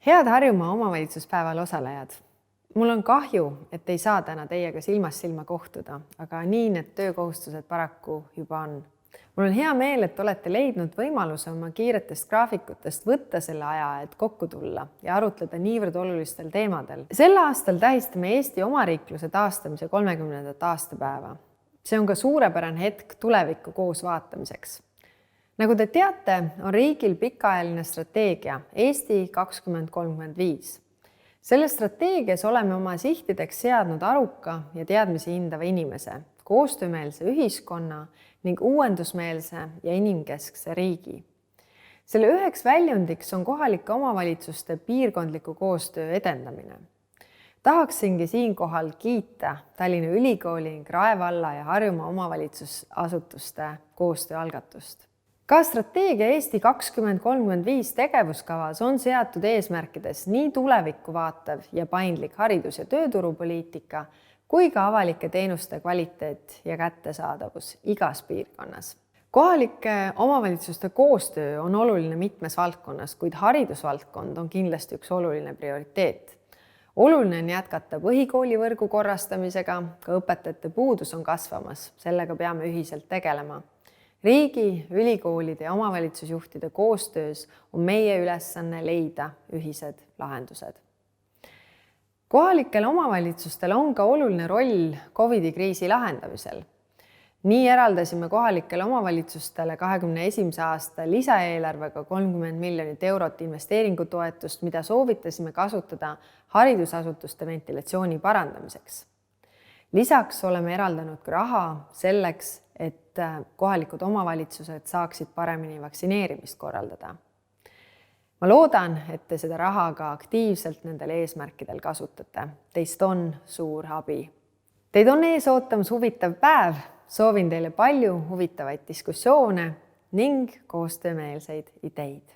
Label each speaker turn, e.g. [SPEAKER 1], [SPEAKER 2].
[SPEAKER 1] Head Harjumaa omavalitsuspäeval osalejad! Mul on kahju, et ei saa täna teiega silmast silma kohtuda, aga nii need töökohustused paraku juba on. Mul on hea meel, et olete leidnud võimaluse oma kiiretest graafikutest võtta selle aja, et kokku tulla ja arutleda niivõrd olulistel teemadel. Sel aastal tähistame Eesti omariikluse taastamise 30. aastapäeva. See on ka suurepärane hetk tulevikku koos vaatamiseks. Nagu te teate, on riigil pikaajaline strateegia Eesti 2035. Selles strateegias oleme oma sihtideks seadnud aruka ja teadmisi hindava inimese, koostöömeelse ühiskonna ning uuendusmeelse ja inimkeskse riigi. Selle üheks väljundiks on kohalike omavalitsuste piirkondliku koostöö edendamine. Tahaksingi siinkohal kiita Tallinna Ülikooli ning Rae valla ja Harjumaa omavalitsusasutuste koostööalgatust. Ka strateegia Eesti 2035 tegevuskavas on seatud eesmärkides nii tulevikku vaatav ja paindlik haridus- ja tööturupoliitika kui ka avalike teenuste kvaliteet ja kättesaadavus igas piirkonnas. Kohalike omavalitsuste koostöö on oluline mitmes valdkonnas, kuid haridusvaldkond on kindlasti üks oluline prioriteet. Oluline on jätkata põhikoolivõrgu korrastamisega, ka õpetajate puudus on kasvamas, sellega peame ühiselt tegelema. Riigi, ülikoolide ja omavalitsusjuhtide koostöös on meie ülesanne leida ühised lahendused. Kohalikel omavalitsustel on ka oluline roll COVID-kriisi lahendamisel. Nii eraldasime kohalikele omavalitsustele 2021. aasta lisaeelarvega 30 miljonit eurot investeeringutoetust, mida soovitasime kasutada haridusasutuste ventilatsiooni parandamiseks. Lisaks oleme eraldanud ka raha selleks, et kohalikud omavalitsused saaksid paremini vaktsineerimist korraldada. Ma loodan, et te seda raha ka aktiivselt nendel eesmärkidel kasutate. Teist on suur abi. Teid on ees ootamas huvitav päev. Soovin teile palju huvitavaid diskussioone ning koostöömeelseid ideid.